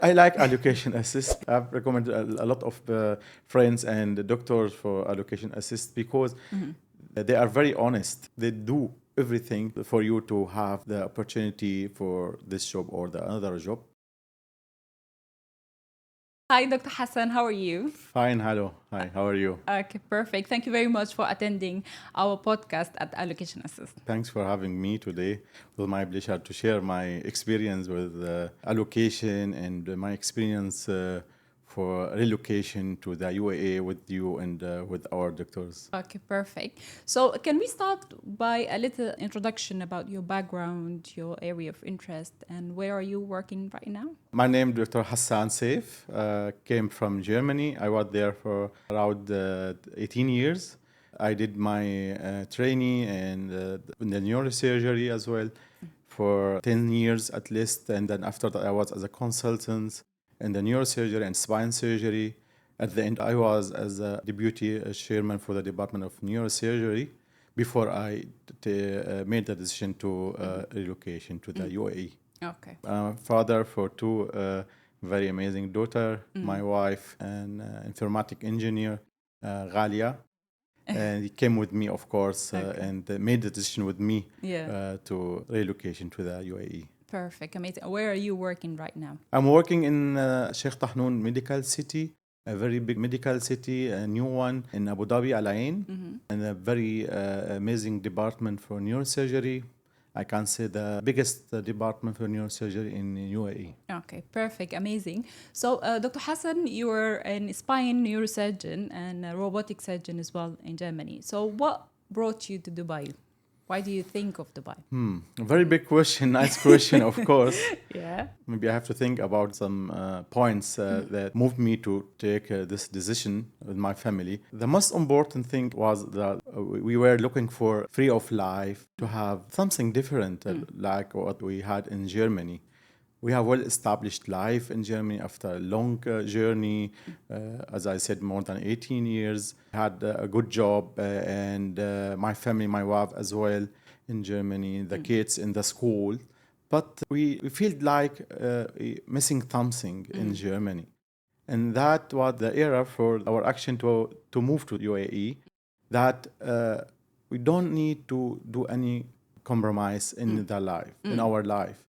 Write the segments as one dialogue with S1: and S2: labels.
S1: I like allocation assist. I've recommended a lot of friends and doctors for allocation assist because they are very honest. They do everything for you to have the opportunity for this job or the another job.
S2: Hi, Dr. Hassan. How are you?
S1: Fine, hello. Hi, how are you?
S2: Okay, perfect. Thank you very much for attending our podcast at Allocation Assist.
S1: Thanks for having me today. It was my pleasure to share my experience with allocation and my experience for relocation to the UAE with you and with our doctors.
S2: Okay, perfect. So, can we start by a little introduction about your background, your area of interest, and where are you working right now?
S1: My name is Dr. Hassan Seif, came from Germany. I was there for around 18 years. I did my training and in the neurosurgery as well for 10 years at least. And then after that, I was as a consultant in the neurosurgery and spine surgery. At the end, I was as a deputy chairman for the Department of Neurosurgery before I made the decision to relocation to the UAE.
S2: Okay.
S1: Father for two very amazing daughter, my wife, an informatic engineer, Ghalia. And he came with me, of course, and made the decision with me to relocation to the UAE.
S2: Perfect. Amazing. Where are you working right now?
S1: I'm working in Sheikh Tahnoon Medical City, a very big medical city, a new one in Abu Dhabi, Al Ain, and a very amazing department for neurosurgery. I can say the biggest department for neurosurgery in UAE.
S2: Okay, perfect, amazing. So, Dr. Hassan, you are a spine neurosurgeon and a robotic surgeon as well in Germany. So, what brought you to Dubai? Why do you think of Dubai?
S1: A very big question, nice question, of course.
S2: Yeah.
S1: Maybe I have to think about some points that moved me to take this decision with my family. The most important thing was that we were looking for free of life, to have something different like what we had in Germany. We have well-established life in Germany after a long journey. As I said, more than 18 years. Had a good job and my family, my wife as well in Germany, the kids in the school. But we feel like missing something in Germany. And that was the era for our action to move to UAE, that we don't need to do any compromise in the life, in our life.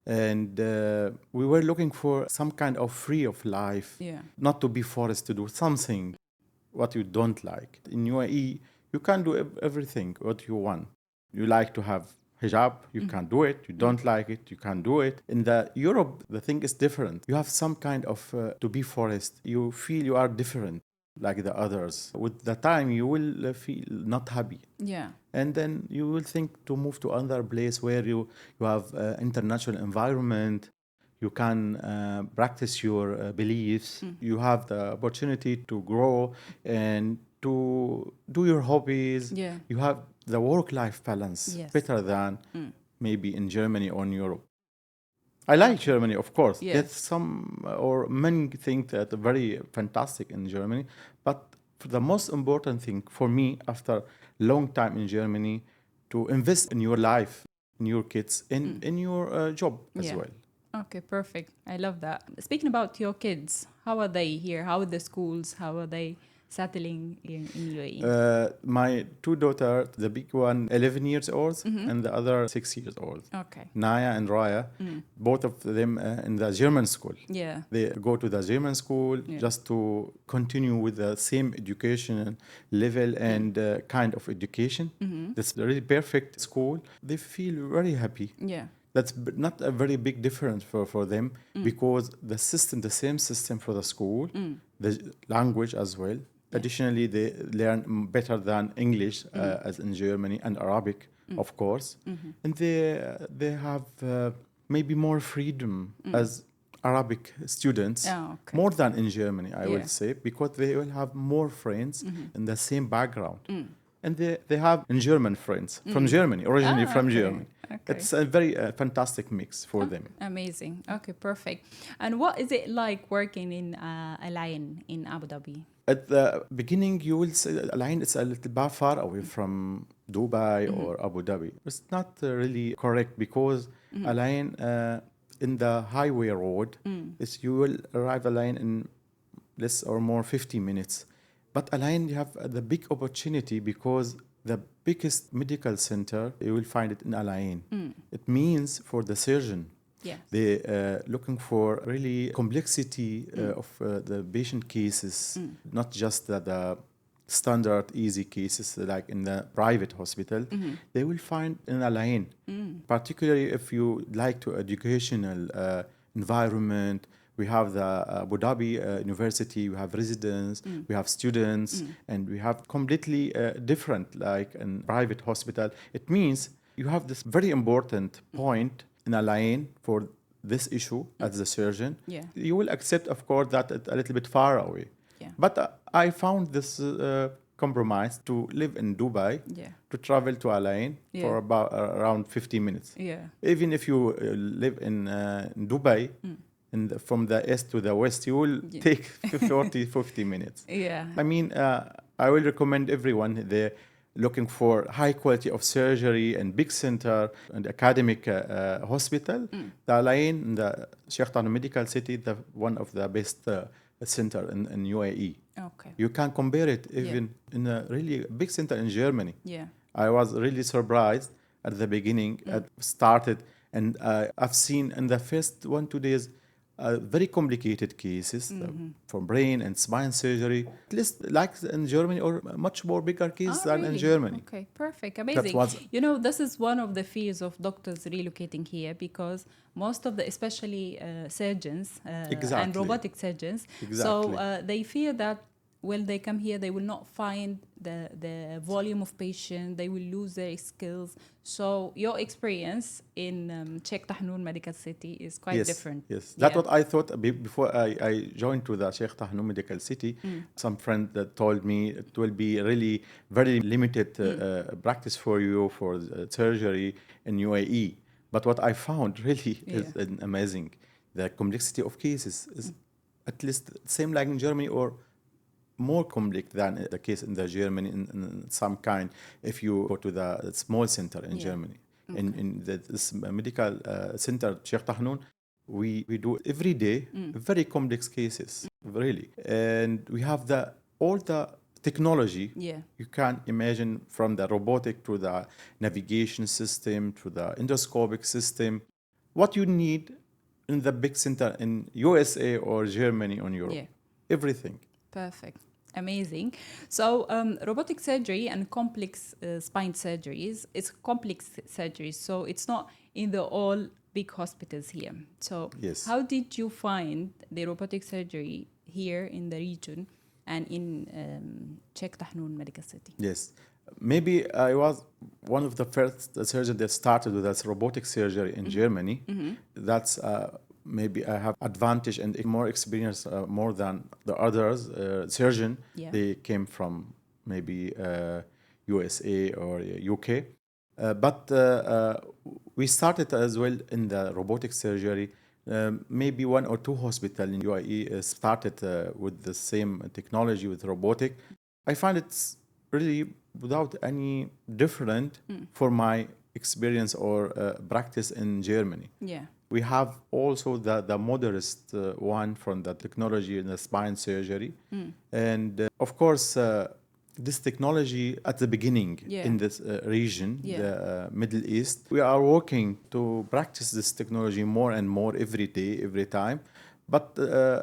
S1: And we were looking for some kind of free of life, not to be forced to do something what you don't like. In UAE, you can do everything what you want. You like to have hijab, you can do it. You don't like it, you can do it. In the Europe, the thing is different. You have some kind of to be forced. You feel you are different like the others. With the time, you will feel not happy.
S2: Yeah.
S1: And then you will think to move to another place where you have international environment. You can practice your beliefs. You have the opportunity to grow and to do your hobbies.
S2: Yeah.
S1: You have the work-life balance
S2: Yes.
S1: better than maybe in Germany or in Europe. I like Germany, of course.
S2: Yes.
S1: There's some or many things that are very fantastic in Germany. But the most important thing for me after long time in Germany, to invest in your life, in your kids, in your job as well.
S2: Okay, perfect. I love that. Speaking about your kids, how are they here? How are the schools? How are they settling in UAE?
S1: My two daughters, the big one 11 years old and the other 6 years old.
S2: Okay.
S1: Naya and Raya, both of them in the German school.
S2: Yeah.
S1: They go to the German school just to continue with the same education level and kind of education. That's a really perfect school. They feel very happy.
S2: Yeah.
S1: That's not a very big difference for them because the system, the same system for the school, the language as well. Additionally, they learn better than English as in Germany and Arabic, of course. And they have maybe more freedom as Arabic students, more than in Germany, I would say, because they will have more friends in the same background. And they have German friends from Germany, originally from Germany.
S2: Okay.
S1: It's a very fantastic mix for them.
S2: Amazing. Okay, perfect. And what is it like working in a line in Abu Dhabi?
S1: At the beginning, you will say Al Ain is a little bit far away from Dubai or Abu Dhabi. It's not really correct because Al Ain in the highway road, you will arrive Alain in less or more 50 minutes. But Alain, you have the big opportunity because the biggest medical center, you will find it in Alain. It means for the surgeon,
S2: Yes.
S1: they looking for really complexity of the patient cases, not just the standard easy cases like in the private hospital. They will find in Alain, particularly if you like to educational environment. We have the Abu Dhabi University, we have residents, we have students, and we have completely different like in private hospital. It means you have this very important point in a line for this issue as the surgeon.
S2: Yeah.
S1: You will accept, of course, that it's a little bit far away.
S2: Yeah.
S1: But I found this compromise to live in Dubai,
S2: Yeah.
S1: to travel to Alain
S2: Yeah.
S1: for about around 50 minutes.
S2: Yeah.
S1: Even if you live in Dubai, from the east to the west, you will take 50 minutes.
S2: Yeah.
S1: I mean, I will recommend everyone there looking for high quality of surgery and big center and academic hospital. The Alain, the Sheikh Tahnoon Medical City, the one of the best center in UAE.
S2: Okay.
S1: You can compare it even in a really big center in Germany.
S2: Yeah.
S1: I was really surprised at the beginning. I started, and I've seen in the first 1-2 days very complicated cases for brain and spine surgery, at least like in Germany or much more bigger cases than in
S2: Really?
S1: Germany.
S2: Okay, perfect, amazing.
S1: was-
S2: You know, this is one of the fears of doctors relocating here because most of the, especially surgeons and
S1: Exactly.
S2: robotic surgeons,
S1: Exactly.
S2: so they fear that when they come here, they will not find the volume of patient, they will lose their skills. So your experience in Sheikh Tahnoon Medical City is quite different.
S1: Yes, that's
S2: Yeah.
S1: what I thought before I joined to the Sheikh Tahnoon Medical City. Some friend that told me it will be really very limited practice for you for surgery in UAE. But what I found really is amazing. The complexity of cases is at least same like in Germany or more complex than the case in the Germany in some kind if you go to the small center in Germany. In this medical center, Sheikh Tahnoon, we do every day very complex cases, really. And we have all the technology you can imagine, from the robotic to the navigation system to the endoscopic system. What you need in the big center in USA or Germany or Europe.
S2: Yeah.
S1: Everything.
S2: Perfect. Amazing. So robotic surgery and complex spine surgeries, it's complex surgeries. So it's not in the all big hospitals here. So
S1: Yes.
S2: how did you find the robotic surgery here in the region and in Sheikh Tahnoon Medical City?
S1: Yes. Maybe I was one of the first surgeons that started with this robotic surgery in Germany. That's maybe I have advantage and more experience more than the others surgeon.
S2: Yeah.
S1: They came from maybe USA or UK. But we started as well in the robotic surgery. Maybe 1 or 2 hospitals in UAE started with the same technology with robotic. I find it's really without any different for my experience or practice in Germany.
S2: Yeah.
S1: We have also the modernist one from the technology in the spine surgery. And of course, this technology at the beginning in this region, the Middle East, we are working to practice this technology more and more every day, every time. But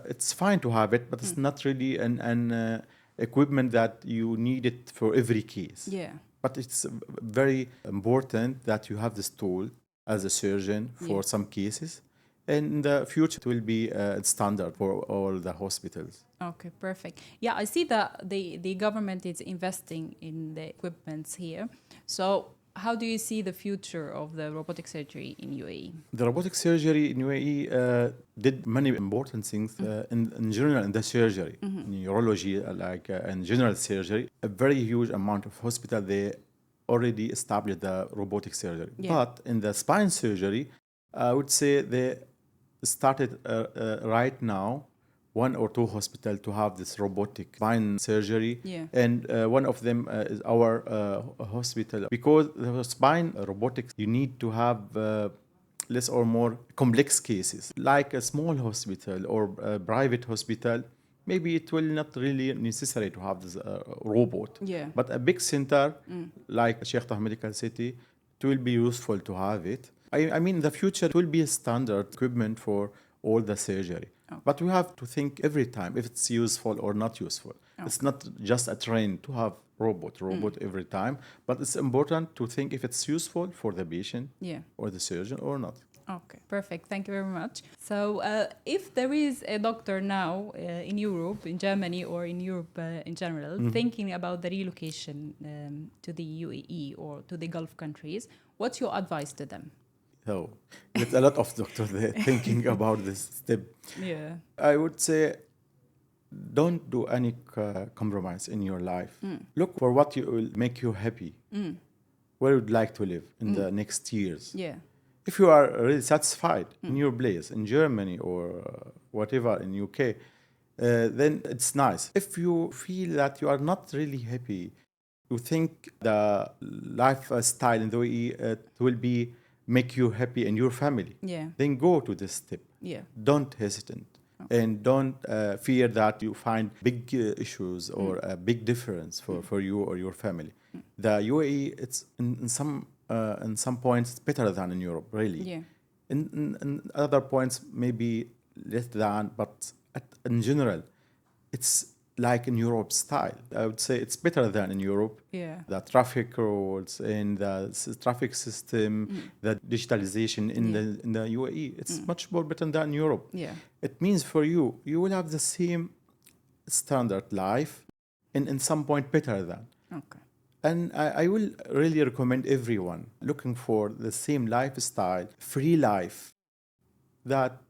S1: it's fine to have it, but it's not really an equipment that you need it for every case.
S2: Yeah.
S1: But it's very important that you have this tool as a surgeon for some cases. And in the future, it will be standard for all the hospitals.
S2: Okay, perfect. Yeah, I see that the government is investing in the equipments here. So how do you see the future of the robotic surgery in UAE?
S1: The robotic surgery in UAE did many important things in general in the surgery, in neurology, in general surgery. A very huge amount of hospital, they already established the robotic surgery. But in the spine surgery, I would say they started right now 1 or 2 hospitals to have this robotic spine surgery. And one of them is our hospital. Because the spine robotics, you need to have less or more complex cases, like a small hospital or a private hospital. Maybe it will not really necessary to have this robot.
S2: Yeah.
S1: But a big center like Sheikh Medical City, it will be useful to have it. I mean, in the future, it will be a standard equipment for all the surgery.
S2: Okay.
S1: But we have to think every time if it's useful or not useful.
S2: Okay.
S1: It's not just a trend to have robot every time, but it's important to think if it's useful for the patient or the surgeon or not.
S2: Okay, perfect. Thank you very much. So if there is a doctor now in Europe, in Germany, or in Europe in general, thinking about the relocation to the UAE or to the Gulf countries, what's your advice to them?
S1: So there's a lot of doctors there thinking about this step.
S2: Yeah.
S1: I would say don't do any compromise in your life. Look for what will make you happy. Where you would like to live in the next years.
S2: Yeah.
S1: If you are really satisfied in your place, in Germany or whatever, in UK, then it's nice. If you feel that you are not really happy, you think the lifestyle in the UAE will be make you happy and your family, then go to this step. Don't hesitate. And don't fear that you find big issues or a big difference for you or your family. The UAE, it's in some points it's better than in Europe, really. In other points, maybe less than, but in general, it's like in Europe style. I would say it's better than in Europe. The traffic rules and the traffic system, the digitalization in the UAE, it's much more better than Europe. It means for you, you will have the same standard life and in some point better than.
S2: Okay.
S1: And I will really recommend everyone looking for the same lifestyle, free life, that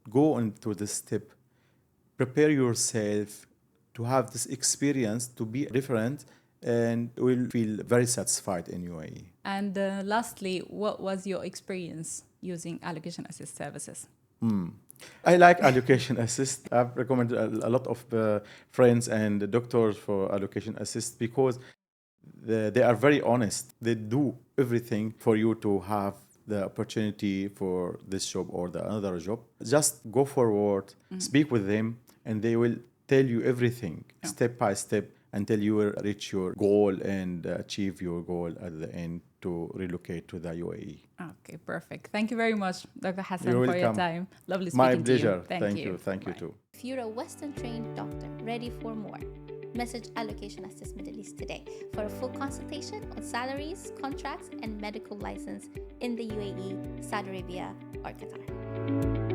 S1: go into this step. Prepare yourself to have this experience, to be different, and will feel very satisfied in UAE.
S2: And lastly, what was your experience using allocation assist services?
S1: I like allocation assist. I've recommended a lot of friends and doctors for allocation assist because they are very honest. They do everything for you to have the opportunity for this job or the another job. Just go forward, speak with them, and they will tell you everything step by step until you will reach your goal and achieve your goal at the end to relocate to the UAE.
S2: Okay, perfect. Thank you very much, Dr. Hassan,
S1: You're
S2: for your
S1: welcome.
S2: time. Lovely speaking
S1: My
S2: to
S1: pleasure.
S2: you. Thank you.
S1: Thank you
S2: Bye.
S1: too.
S3: If you're a Western-trained doctor ready for more, message Allocation Assist Middle East today for a full consultation on salaries, contracts, and medical license in the UAE, Saudi Arabia, or Qatar.